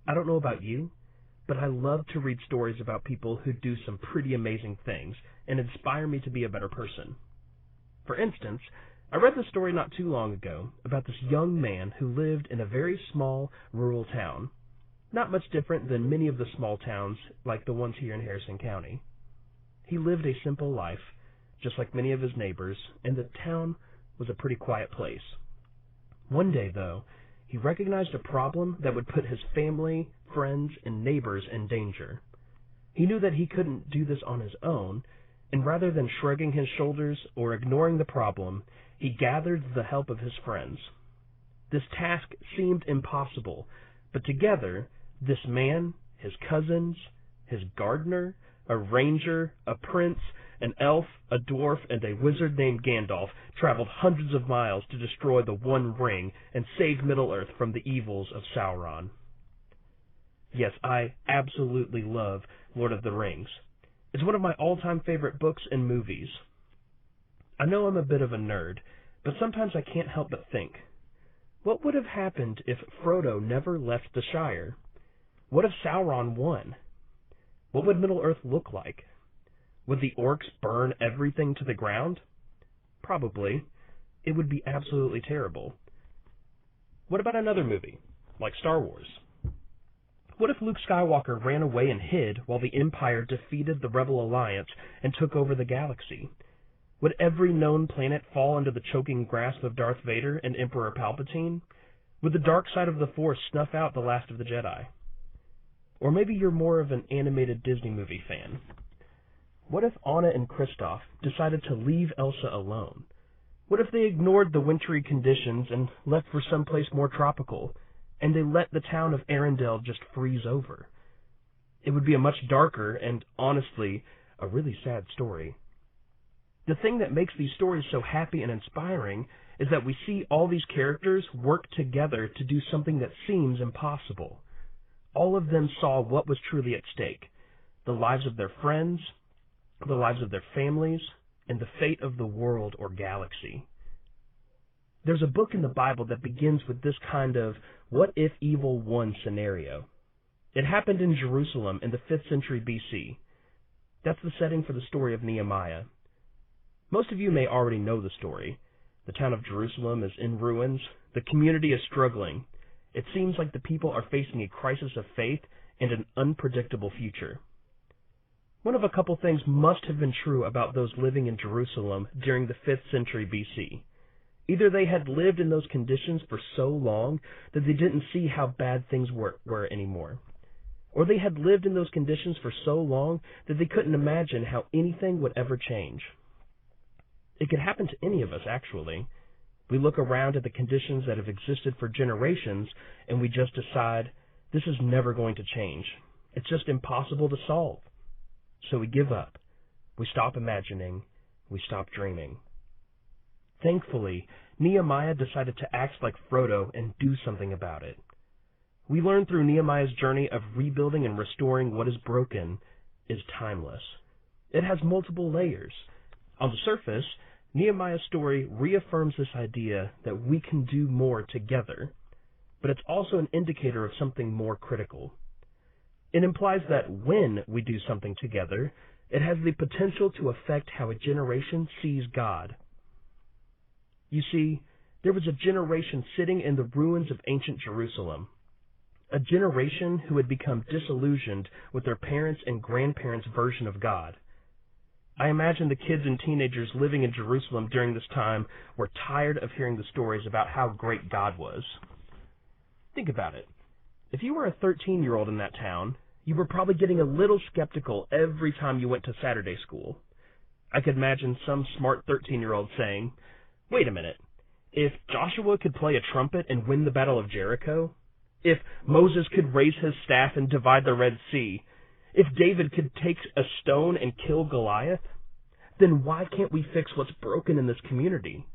I don't know about you, but I love to read stories about people who do some pretty amazing things and inspire me to be a better person. For instance, I read this story not too long ago about this young man who lived in a very small rural town, not much different than many of the small towns like the ones here in Harrison County. He lived a simple life, just like many of his neighbors, and the town was a pretty quiet place. One day, though, he recognized a problem that would put his family, friends, and neighbors in danger. He knew that he couldn't do this on his own, and rather than shrugging his shoulders or ignoring the problem, he gathered the help of his friends. This task seemed impossible, but together, this man, his cousins, his gardener, a ranger, a prince, an elf, a dwarf, and a wizard named Gandalf traveled hundreds of miles to destroy the One Ring and save Middle-earth from the evils of Sauron. Yes, I absolutely love Lord of the Rings. It's one of my all-time favorite books and movies. I know I'm a bit of a nerd, but sometimes I can't help but think, what would have happened if Frodo never left the Shire? What if Sauron won? What would Middle-earth look like? Would the orcs burn everything to the ground? Probably. It would be absolutely terrible. What about another movie, like Star Wars? What if Luke Skywalker ran away and hid while the Empire defeated the Rebel Alliance and took over the galaxy? Would every known planet fall under the choking grasp of Darth Vader and Emperor Palpatine? Would the dark side of the Force snuff out the last of the Jedi? Or maybe you're more of an animated Disney movie fan. What if Anna and Kristoff decided to leave Elsa alone? What if they ignored the wintry conditions and left for someplace more tropical, and they let the town of Arendelle just freeze over? It would be a much darker and, honestly, a really sad story. The thing that makes these stories so happy and inspiring is that we see all these characters work together to do something that seems impossible. All of them saw what was truly at stake: the lives of their friends, the lives of their families, and the fate of the world or galaxy. There's a book in the Bible that begins with this kind of what if evil won scenario. It happened in Jerusalem in the 5th century BC. That's the setting for the story of Nehemiah. Most of you may already know the story. The town of Jerusalem is in ruins. The community is struggling. It seems like the people are facing a crisis of faith and an unpredictable future. One of a couple things must have been true about those living in Jerusalem during the 5th century BC. Either they had lived in those conditions for so long that they didn't see how bad things were anymore, or they had lived in those conditions for so long that they couldn't imagine how anything would ever change. It could happen to any of us, actually. We look around at the conditions that have existed for generations, and we just decide, this is never going to change. It's just impossible to solve. So we give up. We stop imagining. We stop dreaming. Thankfully, Nehemiah decided to act like Frodo and do something about it. We learn through Nehemiah's journey of rebuilding and restoring what is broken is timeless. It has multiple layers. On the surface, Nehemiah's story reaffirms this idea that we can do more together, but it's also an indicator of something more critical. It implies that when we do something together, it has the potential to affect how a generation sees God. You see, there was a generation sitting in the ruins of ancient Jerusalem, a generation who had become disillusioned with their parents' and grandparents' version of God. I imagine the kids and teenagers living in Jerusalem during this time were tired of hearing the stories about how great God was. Think about it. If you were a 13-year-old in that town, you were probably getting a little skeptical every time you went to Saturday school. I could imagine some smart 13-year-old saying, wait a minute, if Joshua could play a trumpet and win the Battle of Jericho, if Moses could raise his staff and divide the Red Sea, if David could take a stone and kill Goliath, then why can't we fix what's broken in this community?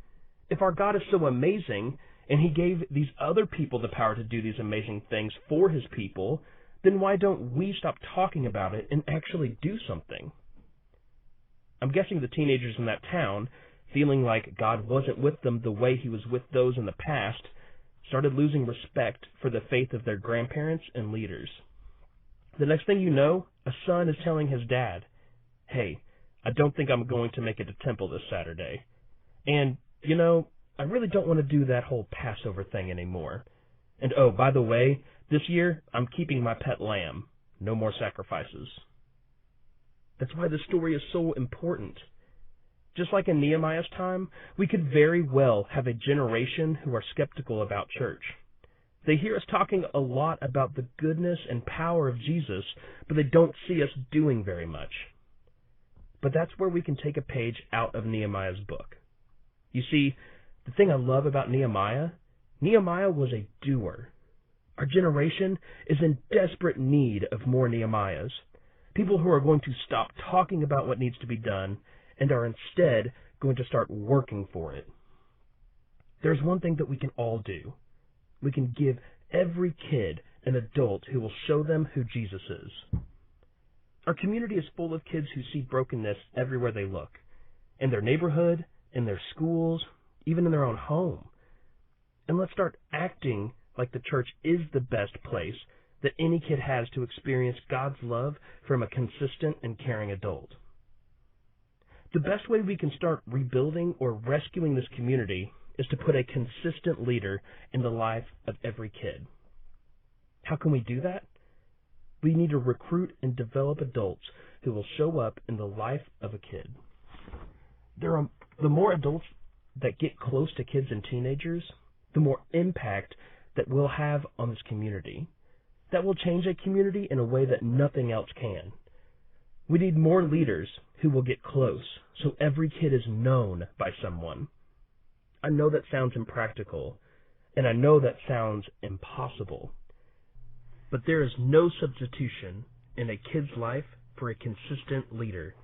If our God is so amazing, and he gave these other people the power to do these amazing things for his people, then why don't we stop talking about it and actually do something? I'm guessing the teenagers in that town, feeling like God wasn't with them the way he was with those in the past, started losing respect for the faith of their grandparents and leaders. The next thing you know, a son is telling his dad, "Hey, I don't think I'm going to make it to temple this Saturday. And, I really don't want to do that whole Passover thing anymore. And oh, by the way, this year I'm keeping my pet lamb. No more sacrifices." That's why this story is so important. Just like in Nehemiah's time, we could very well have a generation who are skeptical about church. They hear us talking a lot about the goodness and power of Jesus, but they don't see us doing very much. But that's where we can take a page out of Nehemiah's book. You see, the thing I love about Nehemiah was a doer. Our generation is in desperate need of more Nehemiahs. People who are going to stop talking about what needs to be done and are instead going to start working for it. There's one thing that we can all do. We can give every kid an adult who will show them who Jesus is. Our community is full of kids who see brokenness everywhere they look. In their neighborhood, in their schools, even in their own home. And let's start acting like the church is the best place that any kid has to experience God's love from a consistent and caring adult. The best way we can start rebuilding or rescuing this community is to put a consistent leader in the life of every kid. How can we do that? We need to recruit and develop adults who will show up in the life of a kid. The more adults that get close to kids and teenagers, the more impact that we'll have on this community. That will change a community in a way that nothing else can. We need more leaders who will get close, so every kid is known by someone. I know that sounds impractical, and I know that sounds impossible, but there is no substitution in a kid's life for a consistent leader.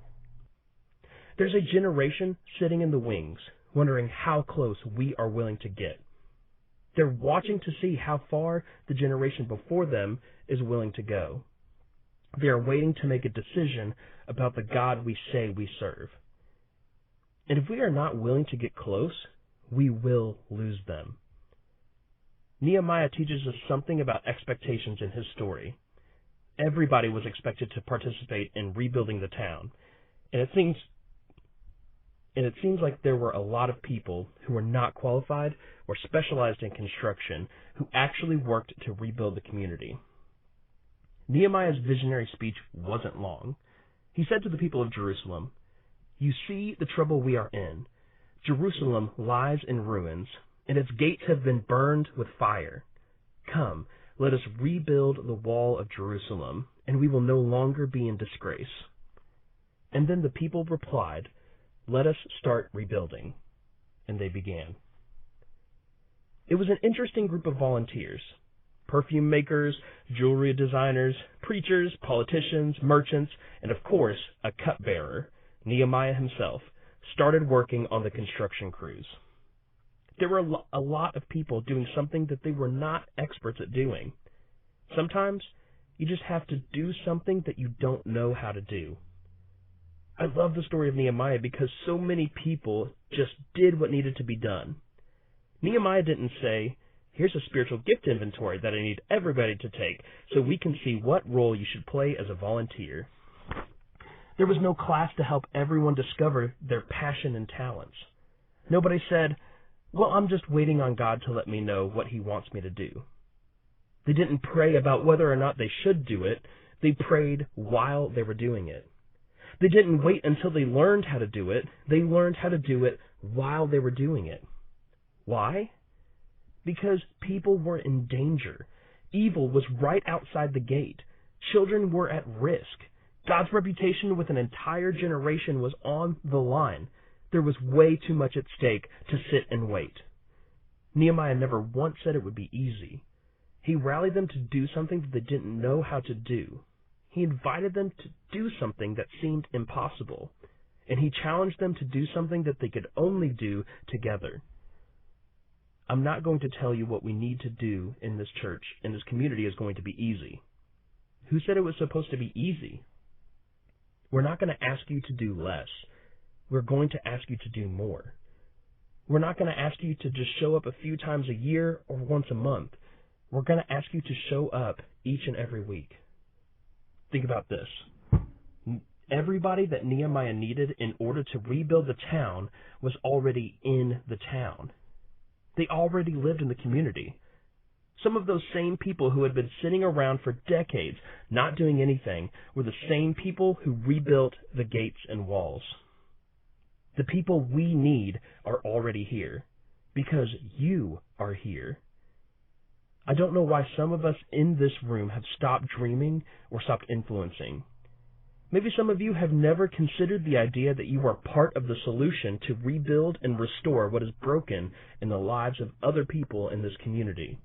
There's a generation sitting in the wings, wondering how close we are willing to get. They're watching to see how far the generation before them is willing to go. They are waiting to make a decision about the God we say we serve. And if we are not willing to get close, we will lose them. Nehemiah teaches us something about expectations in his story. Everybody was expected to participate in rebuilding the town, and it seems like there were a lot of people who were not qualified or specialized in construction who actually worked to rebuild the community. Nehemiah's visionary speech wasn't long. He said to the people of Jerusalem, "You see the trouble we are in. Jerusalem lies in ruins, and its gates have been burned with fire. Come, let us rebuild the wall of Jerusalem, and we will no longer be in disgrace." And then the people replied, "Let us start rebuilding." And they began. It was an interesting group of volunteers. Perfume makers, jewelry designers, preachers, politicians, merchants, and of course, a cupbearer, Nehemiah himself, started working on the construction crews. There were a lot of people doing something that they were not experts at doing. Sometimes you just have to do something that you don't know how to do. I love the story of Nehemiah because so many people just did what needed to be done. Nehemiah didn't say, "Here's a spiritual gift inventory that I need everybody to take so we can see what role you should play as a volunteer." There was no class to help everyone discover their passion and talents. Nobody said, "Well, I'm just waiting on God to let me know what he wants me to do." They didn't pray about whether or not they should do it. They prayed while they were doing it. They didn't wait until they learned how to do it. They learned how to do it while they were doing it. Why? Because people were in danger. Evil was right outside the gate. Children were at risk. God's reputation with an entire generation was on the line. There was way too much at stake to sit and wait. Nehemiah never once said it would be easy. He rallied them to do something that they didn't know how to do. He invited them to do something that seemed impossible, and he challenged them to do something that they could only do together. I'm not going to tell you what we need to do in this church, in this community is going to be easy. Who said it was supposed to be easy? We're not going to ask you to do less. We're going to ask you to do more. We're not going to ask you to just show up a few times a year or once a month. We're going to ask you to show up each and every week. Think about this. Everybody that Nehemiah needed in order to rebuild the town was already in the town. They already lived in the community. Some of those same people who had been sitting around for decades not doing anything were the same people who rebuilt the gates and walls. The people we need are already here because you are here. I don't know why some of us in this room have stopped dreaming or stopped influencing. Maybe some of you have never considered the idea that you are part of the solution to rebuild and restore what is broken in the lives of other people in this community.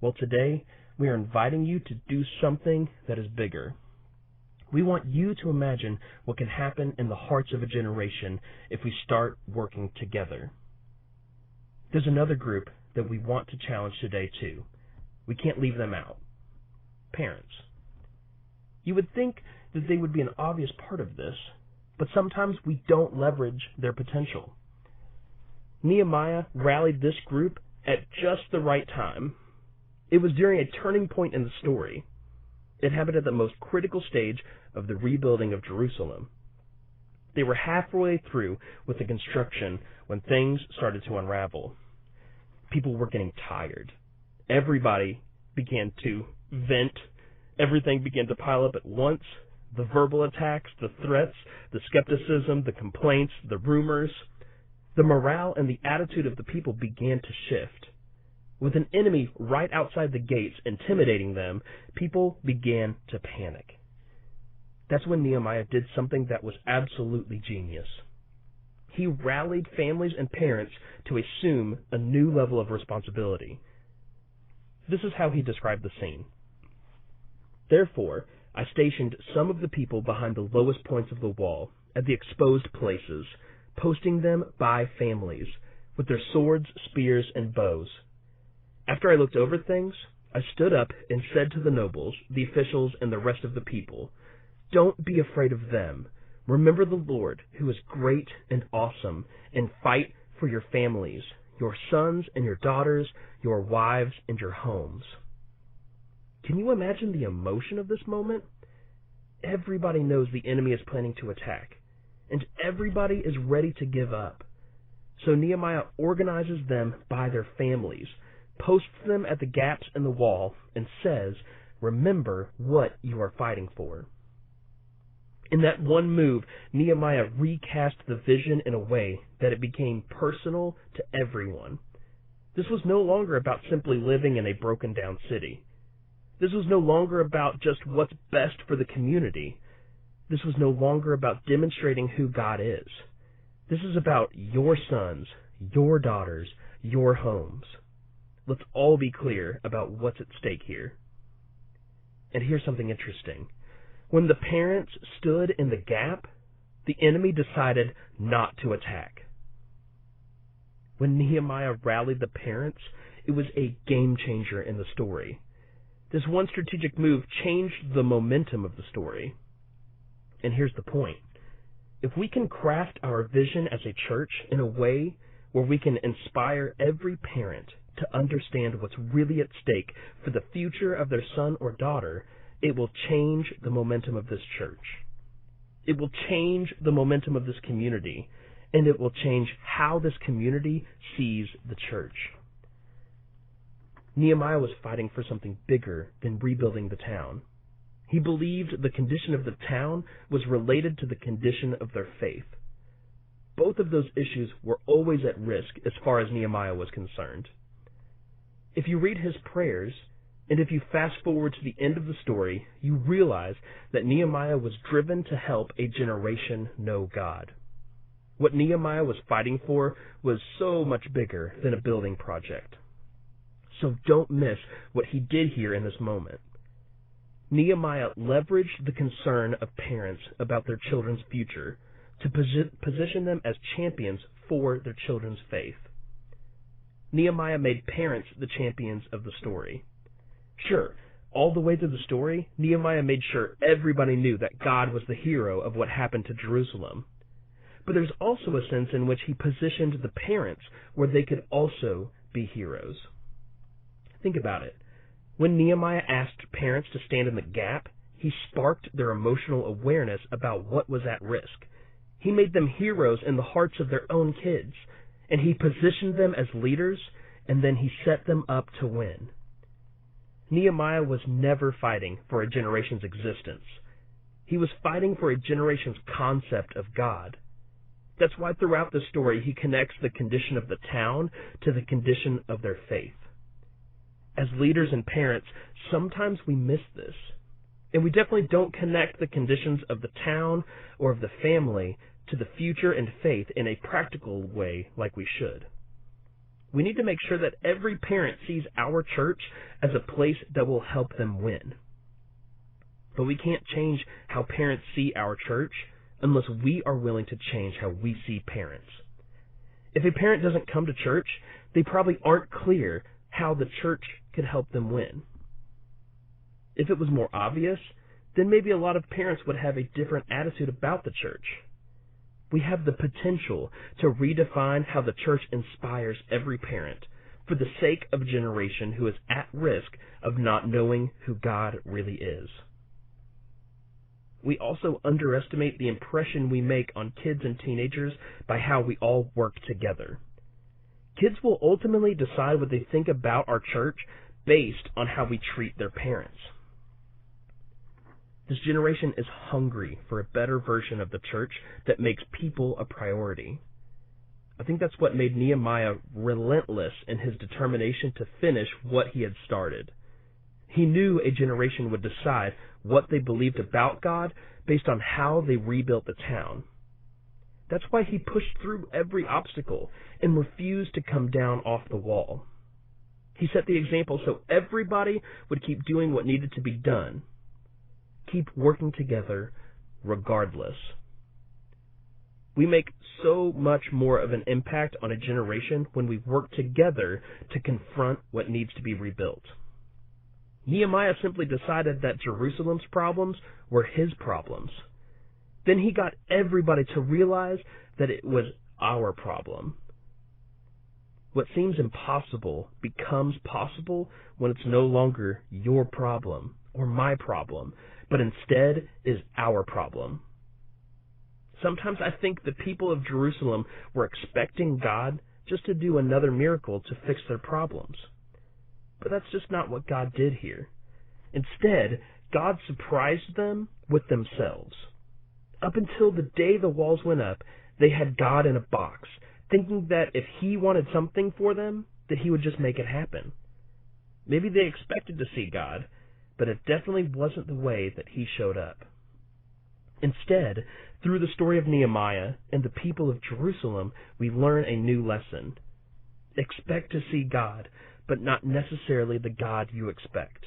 Well, today, we are inviting you to do something that is bigger. We want you to imagine what can happen in the hearts of a generation if we start working together. There's another group that we want to challenge today, too. We can't leave them out. Parents. You would think that they would be an obvious part of this, but sometimes we don't leverage their potential. Nehemiah rallied this group at just the right time. It was during a turning point in the story. It happened at the most critical stage of the rebuilding of Jerusalem. They were halfway through with the construction when things started to unravel. People were getting tired. Everybody began to vent. Everything began to pile up at once. The verbal attacks, the threats, the skepticism, the complaints, the rumors. The morale and the attitude of the people began to shift. With an enemy right outside the gates intimidating them, people began to panic. That's when Nehemiah did something that was absolutely genius. He rallied families and parents to assume a new level of responsibility. This is how he described the scene. Therefore, I stationed some of the people behind the lowest points of the wall, at the exposed places, posting them by families, with their swords, spears, and bows. After I looked over things, I stood up and said to the nobles, the officials, and the rest of the people, "Don't be afraid of them. Remember the Lord, who is great and awesome, and fight for your families, your sons and your daughters, your wives and your homes." Can you imagine the emotion of this moment? Everybody knows the enemy is planning to attack, and everybody is ready to give up. So Nehemiah organizes them by their families, posts them at the gaps in the wall, and says, "Remember what you are fighting for." In that one move, Nehemiah recast the vision in a way that it became personal to everyone. This was no longer about simply living in a broken-down city. This was no longer about just what's best for the community. This was no longer about demonstrating who God is. This is about your sons, your daughters, your homes. Let's all be clear about what's at stake here. And here's something interesting. When the parents stood in the gap, the enemy decided not to attack. When Nehemiah rallied the parents, it was a game changer in the story. This one strategic move changed the momentum of the story. And here's the point. If we can craft our vision as a church in a way where we can inspire every parent to understand what's really at stake for the future of their son or daughter, it will change the momentum of this church. It will change the momentum of this community, and it will change how this community sees the church. Nehemiah was fighting for something bigger than rebuilding the town. He believed the condition of the town was related to the condition of their faith. Both of those issues were always at risk as far as Nehemiah was concerned. If you read his prayers, and if you fast forward to the end of the story, you realize that Nehemiah was driven to help a generation know God. What Nehemiah was fighting for was so much bigger than a building project. So don't miss what he did here in this moment. Nehemiah leveraged the concern of parents about their children's future to position them as champions for their children's faith. Nehemiah made parents the champions of the story. Sure, all the way through the story, Nehemiah made sure everybody knew that God was the hero of what happened to Jerusalem. but there's also a sense in which he positioned the parents where they could also be heroes. Think about it. When Nehemiah asked parents to stand in the gap, he sparked their emotional awareness about what was at risk. He made them heroes in the hearts of their own kids, and he positioned them as leaders, and then he set them up to win. Nehemiah was never fighting for a generation's existence. He was fighting for a generation's concept of God. That's why throughout the story he connects the condition of the town to the condition of their faith. As leaders and parents, sometimes we miss this, and we definitely don't connect the conditions of the town or of the family to the future and faith in a practical way like we should. We need to make sure that every parent sees our church as a place that will help them win. But we can't change how parents see our church unless we are willing to change how we see parents. If a parent doesn't come to church, they probably aren't clear how the church could help them win. If it was more obvious, then maybe a lot of parents would have a different attitude about the church. We have the potential to redefine how the church inspires every parent for the sake of a generation who is at risk of not knowing who God really is. We also underestimate the impression we make on kids and teenagers by how we all work together. Kids will ultimately decide what they think about our church based on how we treat their parents. This generation is hungry for a better version of the church that makes people a priority. I think that's what made Nehemiah relentless in his determination to finish what he had started. He knew a generation would decide what they believed about God based on how they rebuilt the town. That's why he pushed through every obstacle and refused to come down off the wall. He set the example so everybody would keep doing what needed to be done. Keep working together regardless. We make so much more of an impact on a generation when we work together to confront what needs to be rebuilt. Nehemiah simply decided that Jerusalem's problems were his problems. Then he got everybody to realize that it was our problem. What seems impossible becomes possible when it's no longer your problem or my problem, but instead is our problem. Sometimes I think the people of Jerusalem were expecting God just to do another miracle to fix their problems. But that's just not what God did here. Instead, God surprised them with themselves. Up until the day the walls went up, they had God in a box, thinking that if he wanted something for them, that he would just make it happen. Maybe they expected to see God, but it definitely wasn't the way that he showed up. Instead, through the story of Nehemiah and the people of Jerusalem, we learn a new lesson. Expect to see God, but not necessarily the God you expect.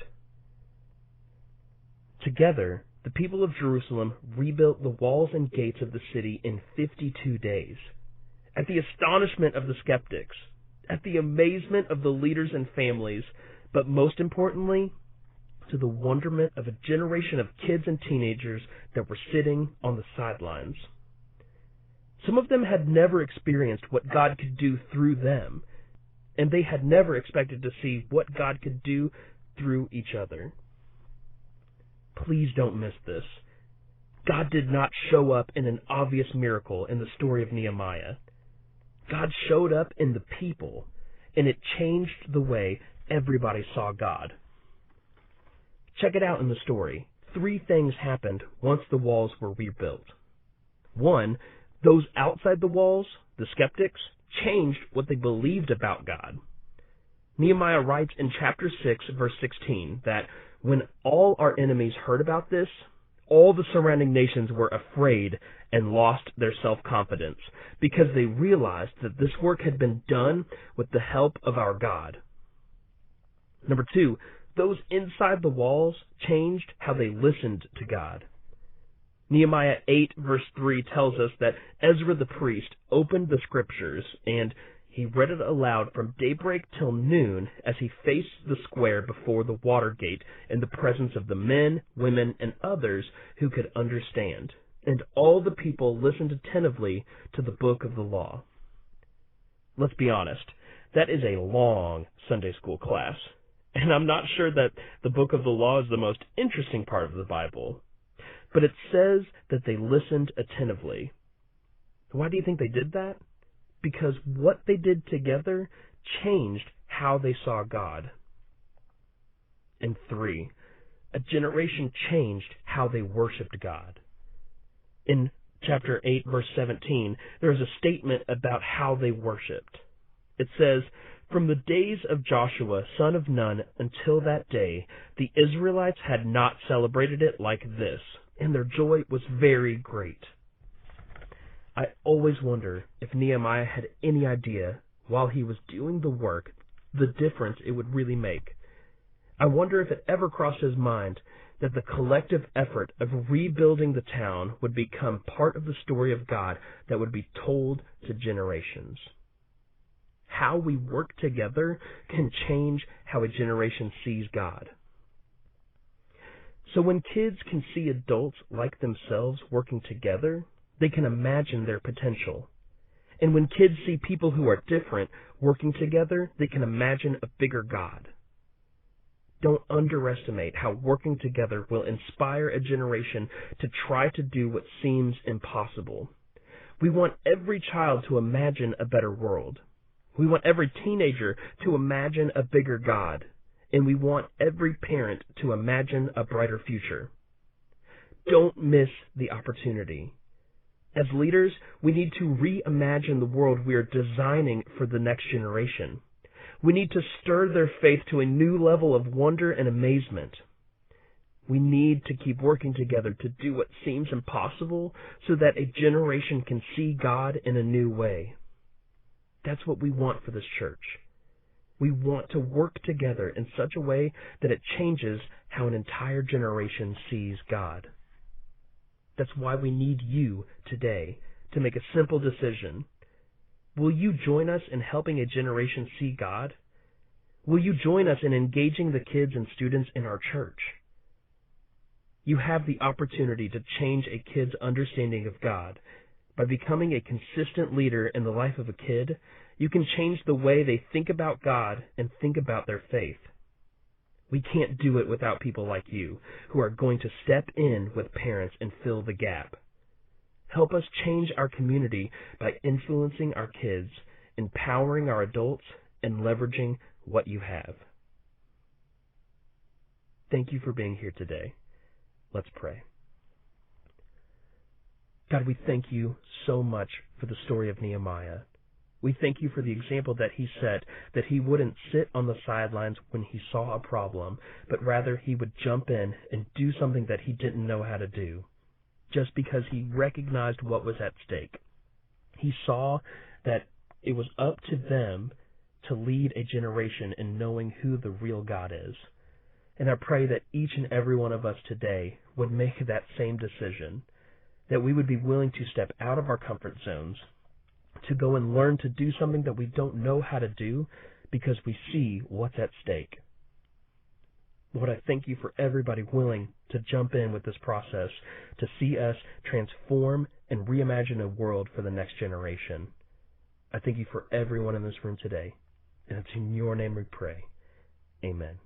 Together, the people of Jerusalem rebuilt the walls and gates of the city in 52 days. At the astonishment of the skeptics, at the amazement of the leaders and families, but most importantly, to the wonderment of a generation of kids and teenagers that were sitting on the sidelines. Some of them had never experienced what God could do through them, and they had never expected to see what God could do through each other. Please don't miss this. God did not show up in an obvious miracle in the story of Nehemiah. God showed up in the people, and it changed the way everybody saw God. Check it out in the story. 3 things happened once the walls were rebuilt. 1, those outside the walls, the skeptics, changed what they believed about God. Nehemiah writes in chapter 6, verse 16, that when all our enemies heard about this, all the surrounding nations were afraid and lost their self-confidence because they realized that this work had been done with the help of our God. Number 2, those inside the walls changed how they listened to God. Nehemiah 8 verse 3 tells us that Ezra the priest opened the scriptures and he read it aloud from daybreak till noon as he faced the square before the water gate in the presence of the men, women, and others who could understand. And all the people listened attentively to the book of the law. Let's be honest, that is a long Sunday school class. And I'm not sure that the book of the law is the most interesting part of the Bible. But it says that they listened attentively. Why do you think they did that? Because what they did together changed how they saw God. And 3, a generation changed how they worshiped God. In chapter 8, verse 17, there is a statement about how they worshiped. It says, "From the days of Joshua, son of Nun, until that day, the Israelites had not celebrated it like this, and their joy was very great." I always wonder if Nehemiah had any idea, while he was doing the work, the difference it would really make. I wonder if it ever crossed his mind that the collective effort of rebuilding the town would become part of the story of God that would be told to generations. How we work together can change how a generation sees God. So when kids can see adults like themselves working together, they can imagine their potential. And when kids see people who are different working together, they can imagine a bigger God. Don't underestimate how working together will inspire a generation to try to do what seems impossible. We want every child to imagine a better world. We want every teenager to imagine a bigger God. And we want every parent to imagine a brighter future. Don't miss the opportunity. As leaders, we need to reimagine the world we are designing for the next generation. We need to stir their faith to a new level of wonder and amazement. We need to keep working together to do what seems impossible so that a generation can see God in a new way. That's what we want for this church. We want to work together in such a way that it changes how an entire generation sees God. That's why we need you today to make a simple decision. Will you join us in helping a generation see God? Will you join us in engaging the kids and students in our church? You have the opportunity to change a kid's understanding of God. By becoming a consistent leader in the life of a kid, you can change the way they think about God and think about their faith. We can't do it without people like you, who are going to step in with parents and fill the gap. Help us change our community by influencing our kids, empowering our adults, and leveraging what you have. Thank you for being here today. Let's pray. God, we thank you so much for the story of Nehemiah. We thank you for the example that he set, that he wouldn't sit on the sidelines when he saw a problem, but rather he would jump in and do something that he didn't know how to do, just because he recognized what was at stake. He saw that it was up to them to lead a generation in knowing who the real God is. And I pray that each and every one of us today would make that same decision, that we would be willing to step out of our comfort zones, to go and learn to do something that we don't know how to do because we see what's at stake. Lord, I thank you for everybody willing to jump in with this process, to see us transform and reimagine a world for the next generation. I thank you for everyone in this room today, and it's in your name we pray. Amen.